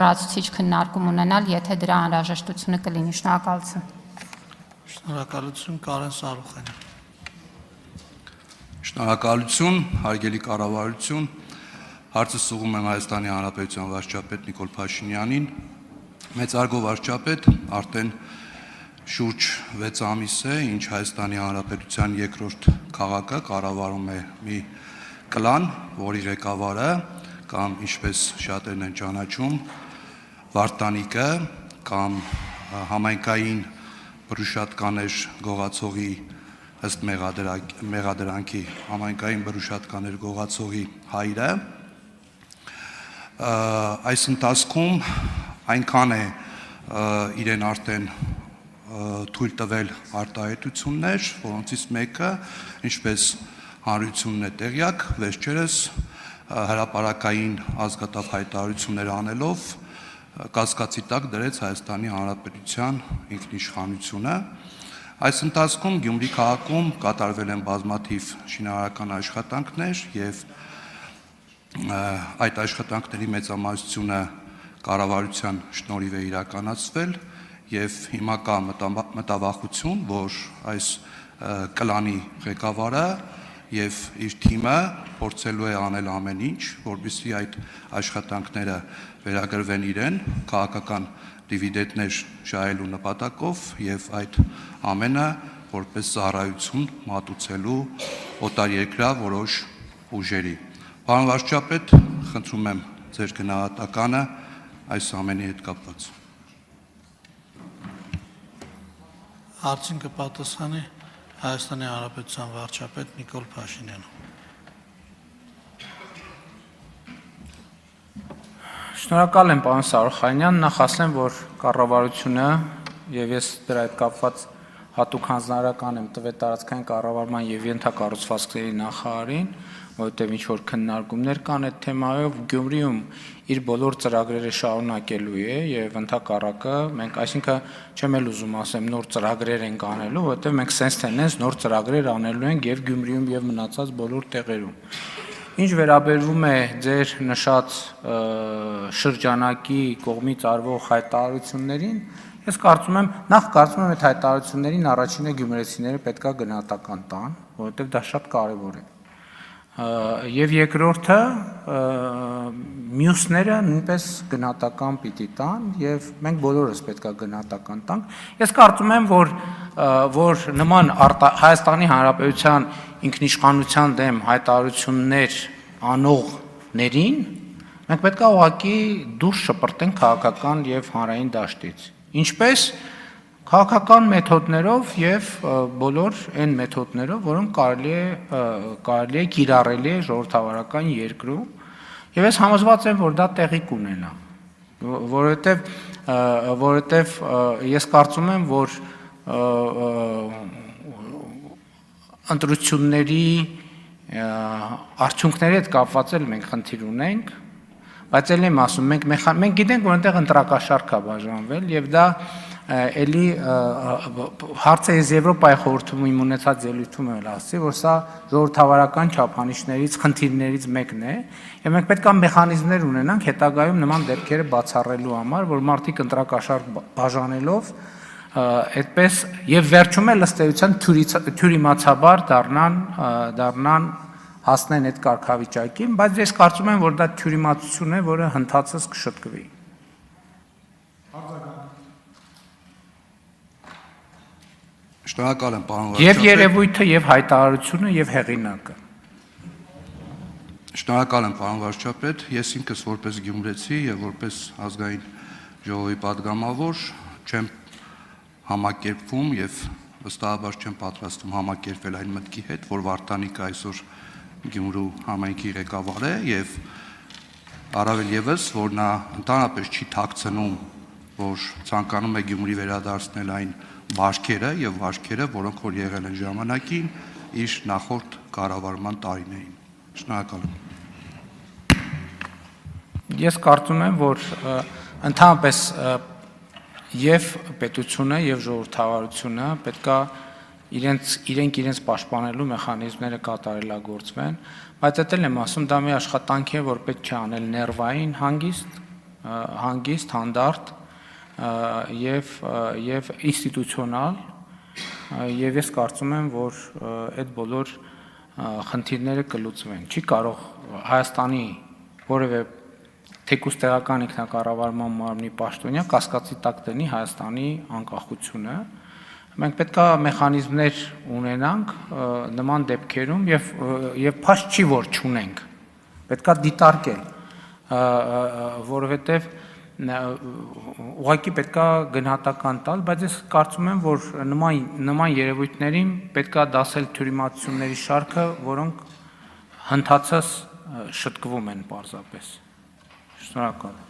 լրացուցիչ քննարկում ունենալ, եթե դրա անհրաժեշտությունը կլինի։ Շնորհակալություն։ Շնորհակալություն, Կարեն Սարուխանյան։ Շնորհակալություն, հարգելի կառավարություն, հարցս ուղղում եմ Հայաստանի Հանրապետության վարչապետ Նիկոլ Փաշինյանին։ Մեծարգո վարչապետ, արդեն շուրջ 6 ամիս է, ինչ Հայաստանի Հանրապետության երկրորդ քաղաքը կառավարում է մի կլան, որի ղեկավարը կամ ինչպես շատերն են ճանաչում, Վարդանիկը կամ համայնքային բռնուշատկաներ գողացողի ըստ մեղադրանքի համայնքային բռնուշատկաներ գողացողի հայրը, այս ընթացքում այնքան է իրեն արդեն թույլ տվել արտահայտություններ, որոնցից մեկը, ինչպես հանրությունն է տեղյակ, վերջերս հրապարակային ազգատավ հայտարարություններ անելով կասկածի տակ դրեց Հայաստանի Հանրապետության ինքնիշխանությունը։ Այս ընթացքում Գյումրի քաղաքում կատարվել են բազմաթիվ շինարարական աշխատանքներ եւ այդ աշխատանքների մեծամասնությունը կառավարության շնորհիվ է իրականացվել եւ հիմա կա մտավախություն, որ այս կլանի ղեկավարը եւ իր թիմը փորձելու է անել ամեն ինչ, որպեսզի այդ աշխատանքները վերագրվեն իրեն քաղաքական դիվիդենտներ շահելու նպատակով եւ այդ ամենը որպես ծառայություն մատուցելու օտարերկրյա որոշ ուժերի։ Պարոն վարչապետ, խնդրում եմ ձեր գնահատականը այս ամենի հետ կապված։ Հարցին կպատասխանի Հայաստանի Հանրապետության վարչապետ Նիկոլ Փաշինյանը։ Շնորհակալ եմ, պարոն Սարուխանյան, նախ ասեմ, որ կառավարությունը եւ ես դրա հետ կապված հատուկ հանձնարարական եմ տվել տարածքային կառավարման եւ ենթակառուցվածքների նախարարին, որովհետեւ ինչ որ քննարկումներ կան այդ թեմայով, Գյումրիում իր բոլոր ծրագրերը շարունակելու է եւ ընդհակառակը մենք, այսինքն չեմ էլ ուզում ասեմ նոր ծրագրեր ենք անելու, որովհետեւ մենք sense tendency նոր ծրագրեր անելու ենք եւ Գյումրիում եւ մնացած բոլոր տեղերում։ Ինչ վերաբերվում է ձեր նշած շրջանակի կողմից արվող հայտարարություններին, ես կարծում եմ, նախ կարծում եմ այդ հայտարարություններին առաջինը գյումրեցիները պետքա գնահատական տան, որովհետև դա շատ կարևոր է։ Եվ երկրորդը մյուսները նույնպես գնահատական պիտի տան եւ մենք բոլորս պետքա գնահատական տանք։ Ես կարծում եմ, որ նման Հայաստանի Հանրապետության ինքնիշխանության դեմ հայտարարություններ անողներին մենք պետք է ուղղակի դուրս շպրտենք քաղաքական եւ հանրային դաշտից։ Ինչպես քաղաքական մեթոդներով եւ բոլոր այն մեթոդներով, որոնք կարելի է կիրառելի է ժողովրդավարական երկրում, եւ ես համոզված եմ, որ դա տեղի կունենա, որովհետեւ ես կարծում եմ, որ ընտրությունների արդյունքների հետ կապված էլ մենք խնդիր ունենք, բայց էլ եմ ասում, մենք գիտենք, որ այնտեղ ընտրակաշառք է բաժանվել եւ դա էլի հարցը ես Եվրոպայի խորհրդում իմ ունեցած ելույթում եմ ասացի, որ սա ժողովրդավարական չափանիշներից, խնդիրներից մեկն է, եւ մենք պետք է մեխանիզմներ ունենանք հետագայում նման դեպքերը բացառելու համար, որ մարդիկ ընտրակաշառք բաժանելով այդպես եւ վերջում էլ ըստ էության թյուրիմացաբար դառնան հասնեն այդ կարգավիճակին, բայց ես կարծում եմ, որ դա թյուրիմացություն է, որը հնդածս կշտկվի։ Շնորհակալ եմ, պարոն վարչապետ։ Եվ երևույթը, եւ հայտարարությունը, եւ հեղինակը։ Շնորհակալ եմ, պարոն վարչապետ։ Ես ինքս որպես գյումրեցի եւ որպես ազգային ժողովի падգամավոր չեմ համակերպվում եւ վստահաբար չեմ պատրաստվում համակերպվել այն մտքի հետ, որ Վարդանիկը այսօր Գյումրու համայնքի ղեկավար է եւ առավել եւս, որ նա ընդհանրապես չի թաքցնում, որ ցանկանում է Գյումրի վերադարձնել այն վարքերը եւ վարքերը, որոնք որ եղել են ժամանակին իր նախորդ կառավարման տարիներին։ Շնորհակալ եմ։ Ես կարծում եմ, որ ընդհանրապես եւ պետությունը եւ ժողովրդավարությունը պետքա իրենք պաշտպանելու մեխանիզմները կատարելագործվեն, բայց դա էլ եմ ասում, դա մի աշխատանք է, որ պետք չէ անել ներվային հանգիստ, հանգիստ, հանդարտ եւ ինստիտուցիոնալ եւ ես կարծում եմ, որ այդ բոլոր խնդիրները կլուծվեն։ Չի կարող Հայաստանի որևէ թեկուզ տեղական ինքնակառավարման մարմնի պաշտոնյա կասկածի տակ դնի Հայաստանի անկախությունը։ Մենք պետք է մեխանիզմներ ունենանք նման դեպքերում եւ փաստ չի որ չունենք։ Պետք է դիտարկել, որովհետեւ ուղղակի պետք է գնահատական տալ, բայց ես կարծում եմ, որ նման երևույթներին պետք է դասել թյուրիմացությունների շարքը, որոնք հնդածս շտկվում են պարզապես։ Շնորհակալ եմ։